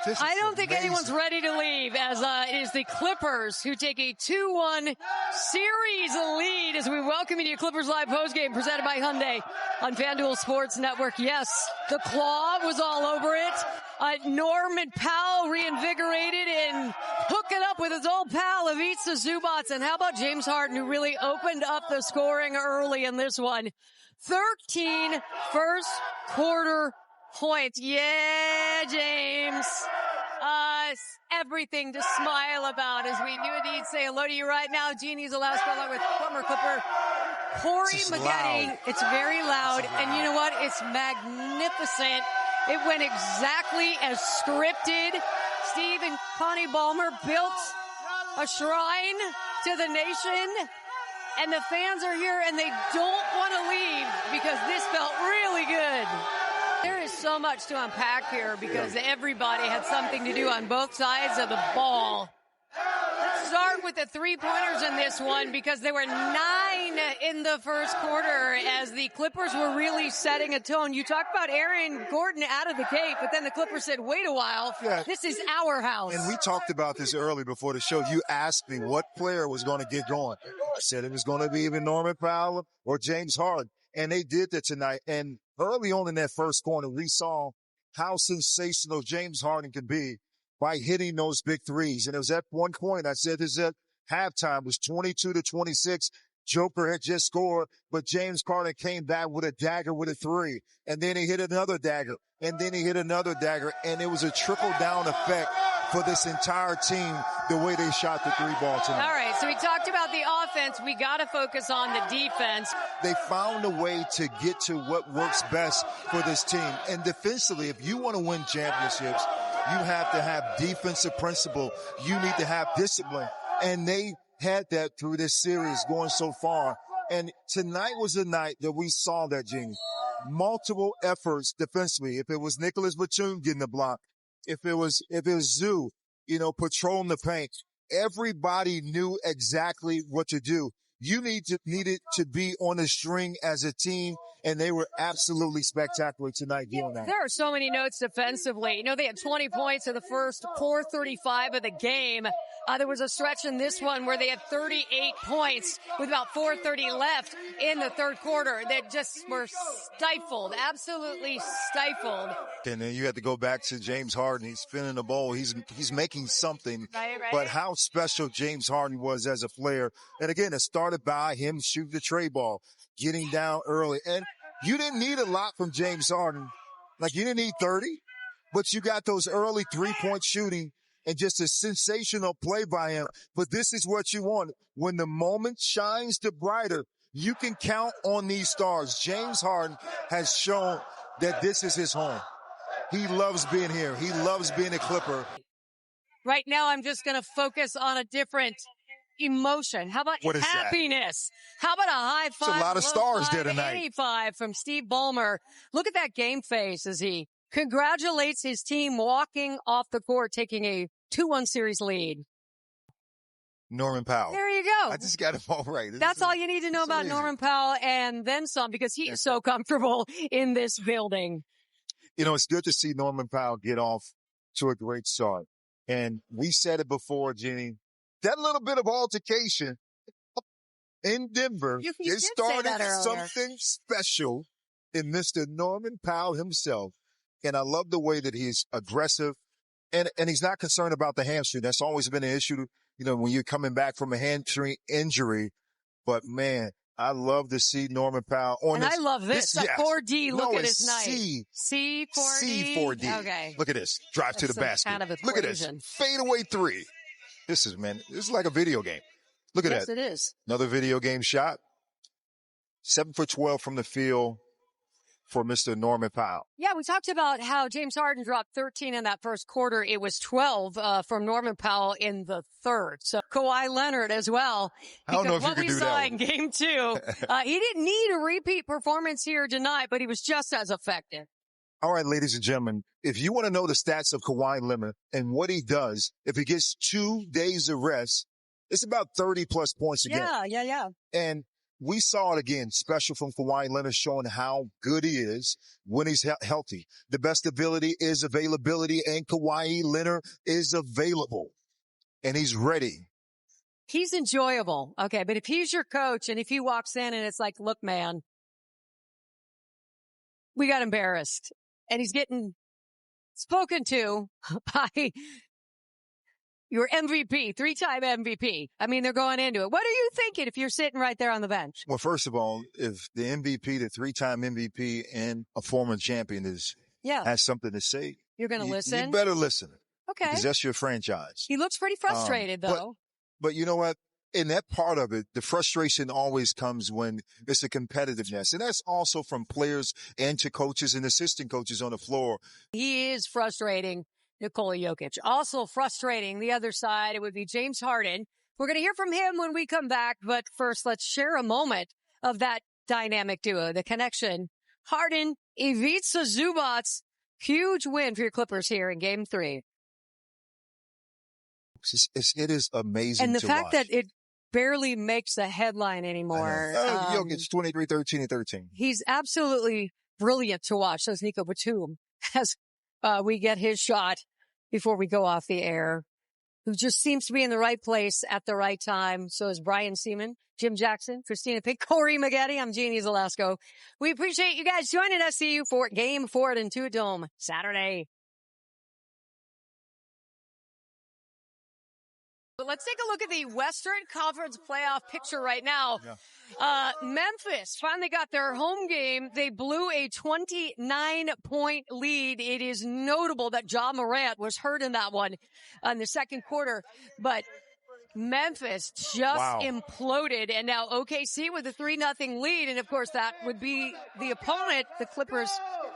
I don't think anyone's ready to leave, as it is the Clippers who take a 2-1 series lead as we welcome you to your Clippers Live postgame presented by Hyundai on FanDuel Sports Network. Yes, the claw was all over it. Norman Powell reinvigorated and hooked it up with his old pal Ivica Zubac. And how about James Harden, who really opened up the scoring early in this one? 13 first quarter points. Yeah, James. Everything to smile about, as we knew that he'd say hello to you right now. Genie's the last one with former Clipper Corey Maggette. It's very loud. And you know what? It's magnificent. It went exactly as scripted. Steve and Connie Balmer built a shrine to the nation. And the fans are here and they don't want to leave because this felt really good. There is so much to unpack here because everybody had something to do on both sides of the ball. Let's start with the three-pointers in this one because there were 9 in the first quarter as the Clippers were really setting a tone. You talk about Aaron Gordon out of the gate, but then the Clippers said, wait a while, this is our house. And we talked about this early before the show. You asked me what player was going to get going. I said it was going to be either Norman Powell or James Harden, and they did that tonight. And early on in that first quarter, we saw how sensational James Harden can be by hitting those big threes. And it was at one point I said this at halftime, it was 22-26. Joker had just scored, but James Harden came back with a dagger with a three. And then he hit another dagger. And then he hit another dagger. And it was a trickle-down effect for this entire team, the way they shot the three ball tonight. All right, so we talked about the offense. We got to focus on the defense. They found a way to get to what works best for this team. And defensively, if you want to win championships, you have to have defensive principle. You need to have discipline. And they had that through this series going so far. And tonight was the night that we saw that, Jeannie. Multiple efforts defensively. If it was Nicholas Batum getting the block, if it was Zoo, patrolling the paint, everybody knew exactly what to do. You needed to be on the string as a team, and they were absolutely spectacular tonight doing that. There are so many notes defensively. They had 20 points in the first 4:35 of the game. There was a stretch in this one where they had 38 points with about 4:30 left in the third quarter. They just were stifled, absolutely stifled. And then you had to go back to James Harden. He's spinning the ball. He's making something. Right. But how special James Harden was as a player. And again, it started by him shooting the tray ball, getting down early. And you didn't need a lot from James Harden. Like, you didn't need 30, but you got those early three-point shooting and just a sensational play by him. But this is what you want. When the moment shines the brighter, you can count on these stars. James Harden has shown that this is his home. He loves being here. He loves being a Clipper. Right now, I'm just going to focus on a different emotion. How about happiness? That? How about a high five? It's a lot of stars there tonight. 85 from Steve Balmer. Look at that game face as he congratulates his team walking off the court, taking a 2-1 series lead. Norman Powell. There you go. I just got him all right. That's all you need to know about amazing. Norman Powell, and then some, because he is so comfortable in this building. It's good to see Norman Powell get off to a great start. And we said it before, Jenny, that little bit of altercation in Denver, it started something special in Mr. Norman Powell himself. And I love the way that he's aggressive and he's not concerned about the hamstring. That's always been an issue, when you're coming back from a hamstring injury. But man, I love to see Norman Powell on I love this. 4D, look at his night. C4D. C4D. Okay. Look at this. Drive to the basket. Kind of look at this. Fadeaway three. This is like a video game. Look at that. Yes, it is. Another video game shot. 7 for 12 from the field for Mr. Norman Powell. Yeah, we talked about how James Harden dropped 13 in that first quarter. It was 12 from Norman Powell in the third. So Kawhi Leonard as well. I don't know if you could do that. What we saw in game 2, he didn't need a repeat performance here tonight, but he was just as effective. All right, ladies and gentlemen, if you want to know the stats of Kawhi Leonard and what he does, if he gets 2 days of rest, it's about 30 plus points a game. Yeah. And we saw it again, special from Kawhi Leonard, showing how good he is when he's healthy. The best ability is availability, and Kawhi Leonard is available, and he's ready. He's enjoyable. Okay, but if he's your coach and if he walks in and it's like, look, man, we got embarrassed, and he's getting spoken to by your MVP, 3-time MVP. I mean, they're going into it. What are you thinking if you're sitting right there on the bench? Well, first of all, if the MVP, the 3-time MVP and a former champion has something to say, you're going to listen. You better listen. Okay. Because that's your franchise. He looks pretty frustrated, though. But you know what? In that part of it, the frustration always comes when it's a competitiveness. And that's also from players and to coaches and assistant coaches on the floor. He is frustrating Nikola Jokic. Also frustrating the other side, it would be James Harden. We're going to hear from him when we come back. But first, let's share a moment of that dynamic duo, the connection. Harden, Ivica Zubac. Huge win for your Clippers here in Game 3. It is amazing to watch. And the fact that it barely makes a headline anymore. Jokic 23, 13, and 13. He's absolutely brilliant to watch. So is Nico Batum as we get his shot before we go off the air, who just seems to be in the right place at the right time. So is Brian Seaman, Jim Jackson, Christina Pink, Corey Maggette. I'm Jeannie Zalasko. We appreciate you guys joining us. See you for Game 4 at Intuit Dome Saturday. But let's take a look at the Western Conference playoff picture right now. Yeah. Memphis finally got their home game. They blew a 29-point lead. It is notable that Ja Morant was hurt in that one in the second quarter. But Memphis just imploded, and now OKC with a 3-0 lead. And, of course, that would be the opponent the Clippers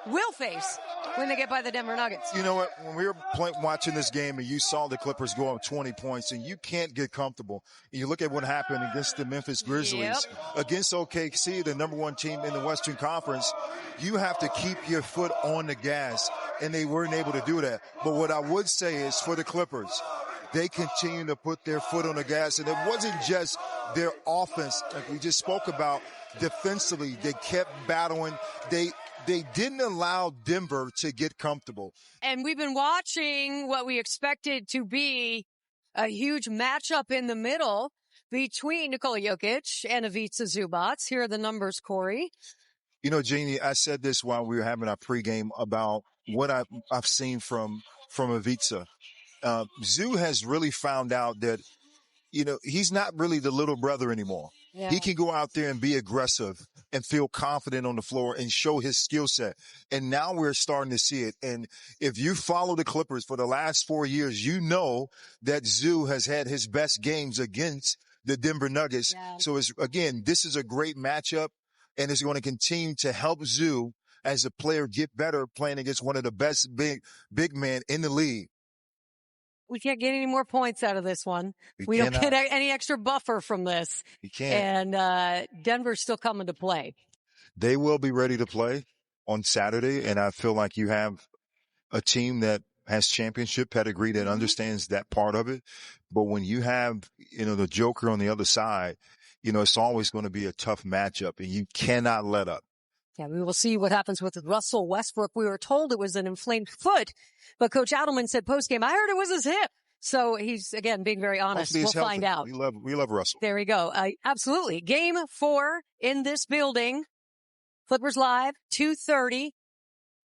will face when they get by the Denver Nuggets. You know what? When we were watching this game and you saw the Clippers go up 20 points and you can't get comfortable, and you look at what happened against the Memphis Grizzlies, against OKC, the number 1 team in the Western Conference, you have to keep your foot on the gas, and they weren't able to do that. But what I would say is for the Clippers, they continue to put their foot on the gas, and it wasn't just their offense, like we just spoke about. Defensively, they kept battling. They didn't allow Denver to get comfortable. And we've been watching what we expected to be a huge matchup in the middle between Nikola Jokic and Ivica Zubac. Here are the numbers, Corey. You know, Jeannie, I said this while we were having our pregame about what I've seen from Ivica. Zoo has really found out that, you know, he's not really the little brother anymore. Yeah. He can go out there and be aggressive and feel confident on the floor and show his skill set. And now we're starting to see it. And if you follow the Clippers for the last 4 years, you know that Zoo has had his best games against the Denver Nuggets. Yeah. So this is a great matchup, and it's going to continue to help Zoo as a player get better playing against one of the best big men in the league. We can't get any more points out of this one. We don't get any extra buffer from this. You can't. And Denver's still coming to play. They will be ready to play on Saturday, and I feel like you have a team that has championship pedigree that understands that part of it. But when you have, you know, the Joker on the other side, you know, it's always going to be a tough matchup, and you cannot let up. Yeah, we will see what happens with Russell Westbrook. We were told it was an inflamed foot, but Coach Adelman said postgame, I heard it was his hip. So he's, again, being very honest. We'll find out. We love Russell. There we go. Absolutely. Game 4 in this building. Clippers Live, 2:30.